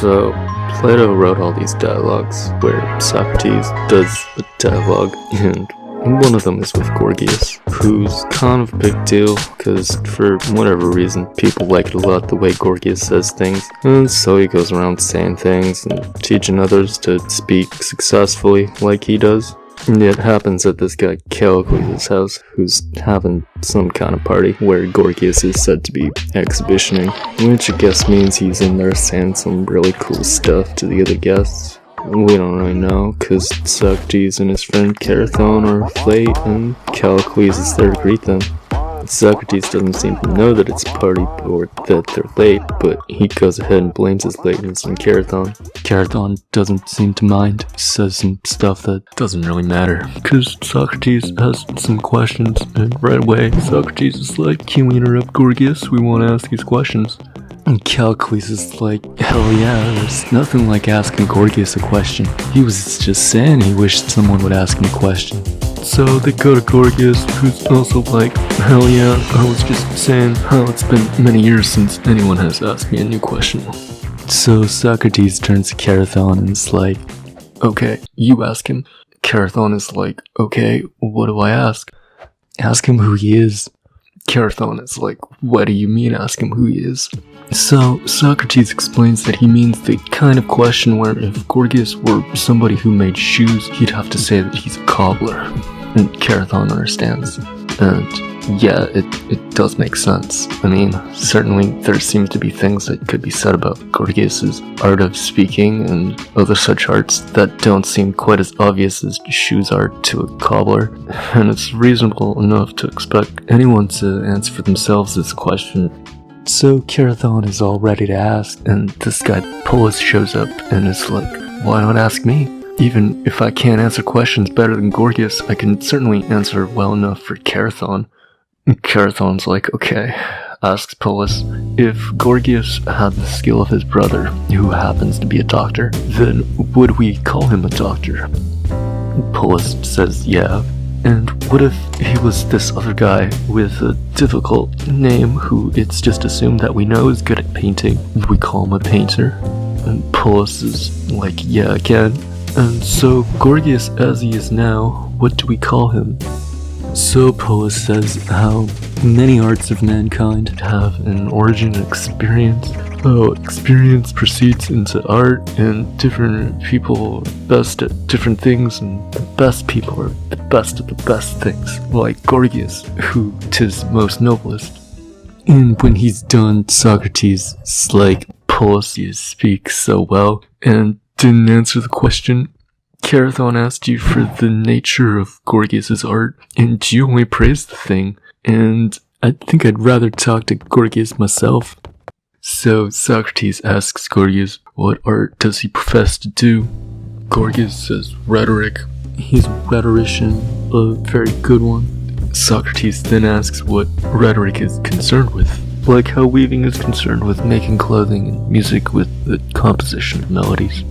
So, Plato wrote all these dialogues where Socrates does a dialogue, and one of them is with Gorgias, who's kind of a big deal, because for whatever reason, people like it a lot the way Gorgias says things, and so he goes around saying things and teaching others to speak successfully like he does. And it happens at this guy Callicles' house, who's having some kind of party where Gorgias is said to be exhibitioning, which I guess means he's in there saying some really cool stuff to the other guests. We don't really know, cause Socrates and his friend Carathon are late, and Callicles is there to greet them. Socrates doesn't seem to know that it's a party or that they're late, but he goes ahead and blames his lateness on Carathon. Carathon doesn't seem to mind, says some stuff that doesn't really matter, because Socrates has some questions, and right away Socrates is like, "Can we interrupt Gorgias? We want to ask these questions." And Callicles is like, "Hell yeah, there's nothing like asking Gorgias a question. He was just saying he wished someone would ask him a question." So they go to Gorgias, who's also like, "Hell yeah, I was just saying how it's been many years since anyone has asked me a new question." So Socrates turns to Carathon and is like, "Okay, you ask him." Carathon is like, "Okay, what do I ask?" "Ask him who he is." Carathon is like, "What do you mean ask him who he is?" So Socrates explains that he means the kind of question where if Gorgias were somebody who made shoes, he'd have to say that he's a cobbler. And Carathon understands. And yeah, it does make sense. I mean, certainly there seems to be things that could be said about Gorgias' art of speaking and other such arts that don't seem quite as obvious as shoes art to a cobbler. And it's reasonable enough to expect anyone to answer for themselves this question. So Carathon is all ready to ask, and this guy Polis shows up and is like, "Why not ask me? Even if I can't answer questions better than Gorgias, I can certainly answer well enough for Carathon." And Carathon's like, "Okay," asks Polis, "if Gorgias had the skill of his brother, who happens to be a doctor, then would we call him a doctor?" Polis says, "Yeah. And what if he was this other guy with a difficult name who it's just assumed that we know is good at painting? Would we call him a painter?" And Polis is like, "Yeah, again. And so Gorgias as he is now, what do we call him?" So Polis says how many arts of mankind have an origin and experience. How experience proceeds into art, and different people are best at different things, and the best people are the best at the best things, like Gorgias, who 'tis most noblest. And when he's done, Socrates is like, "Polis, you speak so well, and didn't answer the question. Carathon asked you for the nature of Gorgias' art, and you only praised the thing, and I think I'd rather talk to Gorgias myself." So Socrates asks Gorgias, what art does he profess to do? Gorgias says rhetoric. He's a rhetorician, a very good one. Socrates then asks what rhetoric is concerned with, like how weaving is concerned with making clothing and music with the composition of melodies.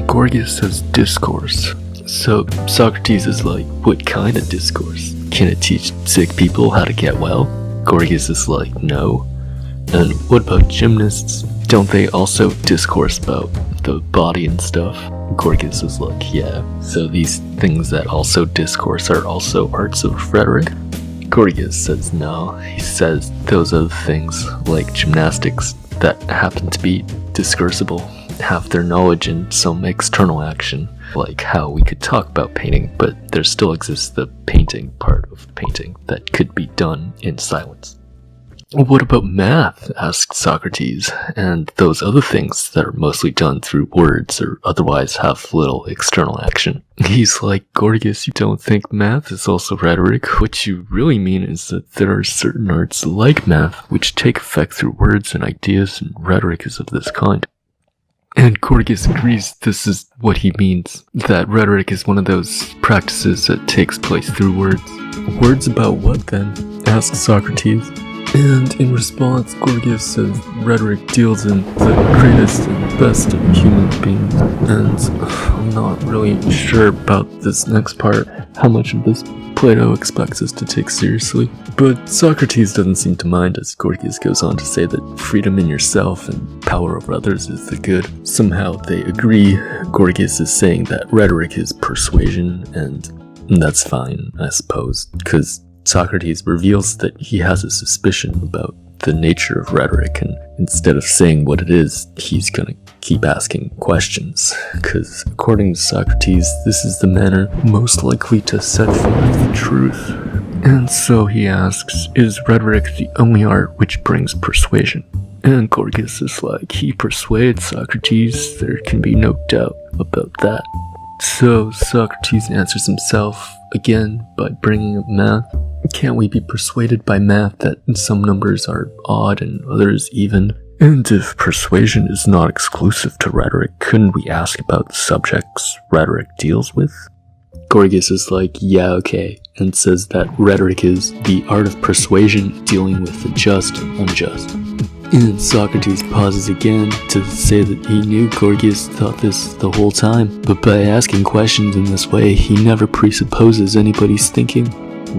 Gorgias says discourse. So Socrates is like, what kind of discourse? Can it teach sick people how to get well? Gorgias is like, no. And what about gymnasts? Don't they also discourse about the body and stuff? Gorgias is like, yeah. So these things that also discourse are also arts of rhetoric? Gorgias says no. He says those other things, like gymnastics, that happen to be discursible, have their knowledge in some external action, like how we could talk about painting, but there still exists the painting part of painting that could be done in silence. What about math? Asks Socrates, and those other things that are mostly done through words or otherwise have little external action. He's like, Gorgias, you don't think math is also rhetoric? What you really mean is that there are certain arts like math which take effect through words and ideas, and rhetoric is of this kind. And Gorgias agrees this is what he means, that rhetoric is one of those practices that takes place through words. Words about what then? Asks Socrates. And in response, Gorgias says rhetoric deals in the greatest and best of human beings. And I'm not really sure about this next part, how much of this Plato expects us to take seriously. But Socrates doesn't seem to mind as Gorgias goes on to say that freedom in yourself and power over others is the good. Somehow they agree. Gorgias is saying that rhetoric is persuasion, and that's fine, I suppose, because Socrates reveals that he has a suspicion about the nature of rhetoric, and instead of saying what it is, he's gonna keep asking questions, because according to Socrates, this is the manner most likely to set forth the truth. And so he asks, is rhetoric the only art which brings persuasion? And Gorgias is like, he persuades Socrates, there can be no doubt about that. So Socrates answers himself again by bringing up math. Can't we be persuaded by math that some numbers are odd and others even? And if persuasion is not exclusive to rhetoric, couldn't we ask about the subjects rhetoric deals with? Gorgias is like, yeah, okay, and says that rhetoric is the art of persuasion dealing with the just and unjust. And Socrates pauses again to say that he knew Gorgias thought this the whole time, but by asking questions in this way, he never presupposes anybody's thinking,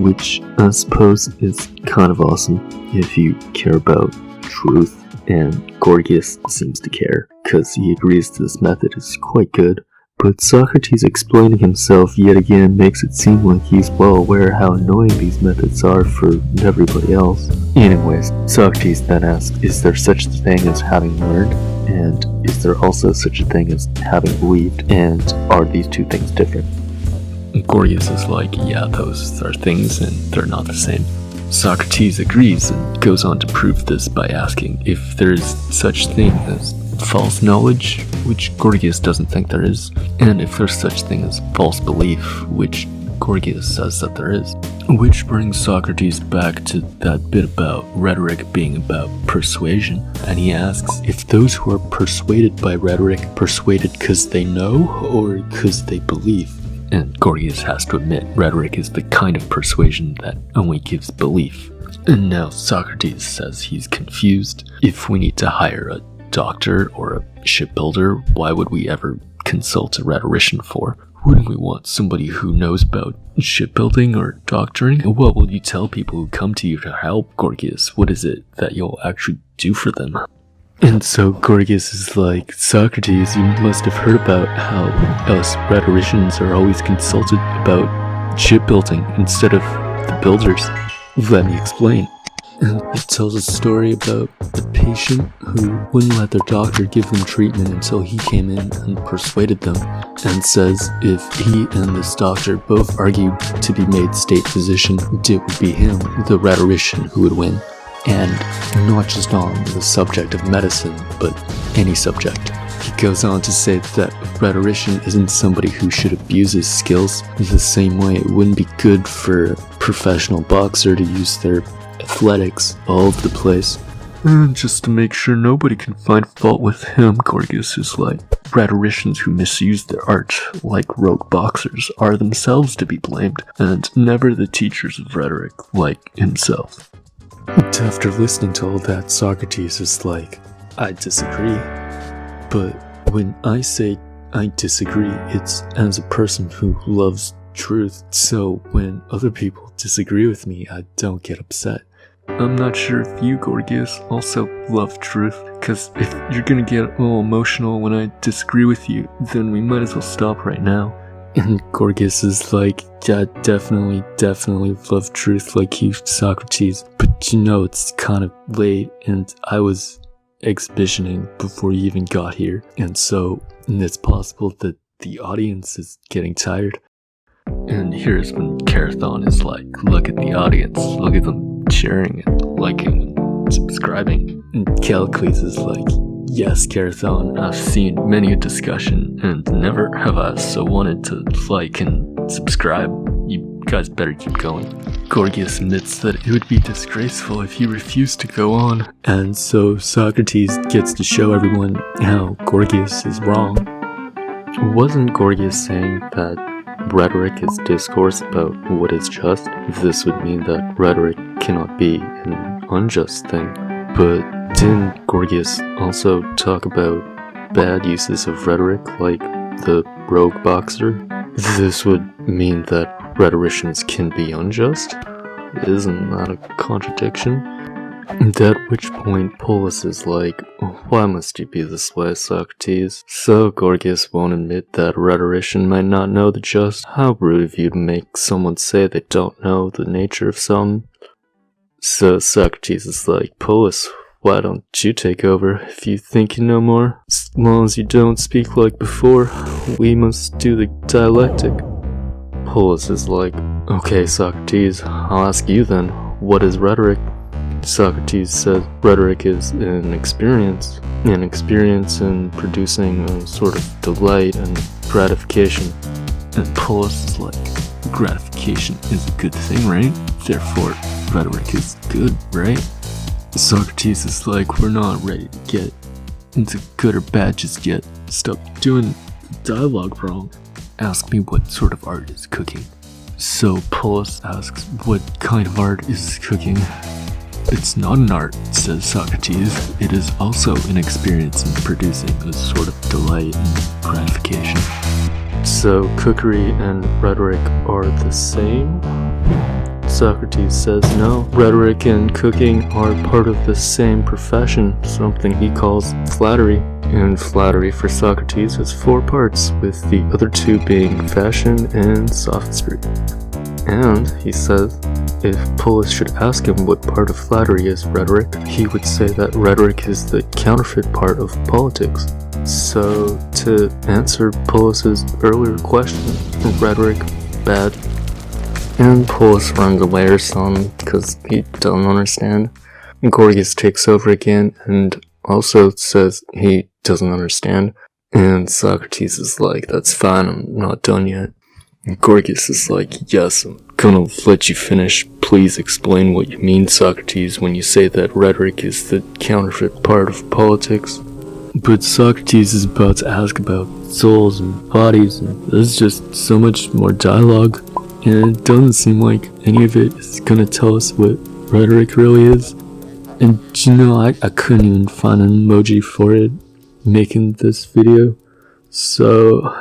which I suppose is kind of awesome if you care about truth, and Gorgias seems to care, because he agrees this method is quite good. But Socrates explaining himself yet again makes it seem like he's well aware how annoying these methods are for everybody else. Anyways, Socrates then asks, is there such a thing as having learned? And is there also such a thing as having believed? And are these two things different? Gorgias is like, yeah, those are things and they're not the same. Socrates agrees and goes on to prove this by asking if there is such thing as false knowledge, which Gorgias doesn't think there is, and if there's such thing as false belief, which Gorgias says that there is. Which brings Socrates back to that bit about rhetoric being about persuasion, and he asks if those who are persuaded by rhetoric persuaded because they know or because they believe. And Gorgias has to admit rhetoric is the kind of persuasion that only gives belief. And now Socrates says he's confused. If we need to hire a doctor or a shipbuilder, why would we ever consult a rhetorician for? Wouldn't we want somebody who knows about shipbuilding or doctoring? What will you tell people who come to you to help, Gorgias? What is it that you'll actually do for them? And so Gorgias is like, Socrates, you must have heard about how us rhetoricians are always consulted about shipbuilding instead of the builders. Let me explain. And it tells a story about a patient who wouldn't let their doctor give them treatment until he came in and persuaded them, and says if he and this doctor both argued to be made state physician, it would be him, the rhetorician, who would win. And not just on the subject of medicine, but any subject. He goes on to say that a rhetorician isn't somebody who should abuse his skills. The same way it wouldn't be good for a professional boxer to use their athletics all over the place. And just to make sure nobody can find fault with him, Gorgias is like, rhetoricians who misuse their art, like rogue boxers, are themselves to be blamed, and never the teachers of rhetoric like himself. And after listening to all that, Socrates is like, I disagree. But when I say I disagree, it's as a person who loves truth. So when other people disagree with me, I don't get upset. I'm not sure if you, Gorgias, also love truth, because if you're gonna get all emotional when I disagree with you, then we might as well stop right now. And Gorgias is like, yeah, definitely love truth like you, Socrates. But you know, it's kind of late, and I was exhibitioning before you even got here. And so, it's possible that the audience is getting tired. And here's when Carathon is like, look at the audience, look at them sharing and liking and subscribing. And Callicles is like, yes, Carathon, I've seen many a discussion, and never have I so wanted to like and subscribe. You guys better keep going. Gorgias admits that it would be disgraceful if he refused to go on, and so Socrates gets to show everyone how Gorgias is wrong. Wasn't Gorgias saying that rhetoric is discourse about what is just? This would mean that rhetoric cannot be an unjust thing. But didn't Gorgias also talk about bad uses of rhetoric, like the rogue boxer? This would mean that rhetoricians can be unjust? Isn't that a contradiction? At which point Polus is like, why must you be this way, Socrates? So Gorgias won't admit that a rhetorician might not know the just. How rude of you to make someone say they don't know the nature of something. So Socrates is like, Polus, why don't you take over if you think you know more? As long as you don't speak like before, we must do the dialectic. Polus is like, okay, Socrates, I'll ask you then, what is rhetoric? Socrates says rhetoric is an experience in producing a sort of delight and gratification. And Polus is like, gratification is a good thing, right? Therefore, rhetoric is good, right? Socrates is like, we're not ready to get into good or bad just yet. Stop doing dialogue wrong. Ask me what sort of art is cooking. So Polus asks, what kind of art is cooking? It's not an art, says Socrates. It is also an experience in producing a sort of delight and gratification. So cookery and rhetoric are the same? Socrates says no. Rhetoric and cooking are part of the same profession, something he calls flattery. And flattery for Socrates has 4 parts, with the other 2 being fashion and sophistry. And, he says, if Polus should ask him what part of flattery is rhetoric, he would say that rhetoric is the counterfeit part of politics. So, to answer Polus's earlier question, rhetoric, bad. And Polus runs away or something, because he doesn't understand. Gorgias takes over again, and also says he doesn't understand. And Socrates is like, that's fine, I'm not done yet. And Gorgias is like, yes, I'm gonna let you finish. Please explain what you mean, Socrates, when you say that rhetoric is the counterfeit part of politics. But Socrates is about to ask about souls and bodies, and there's just so much more dialogue, and it doesn't seem like any of it is gonna tell us what rhetoric really is. And you know, I couldn't even find an emoji for it making this video, so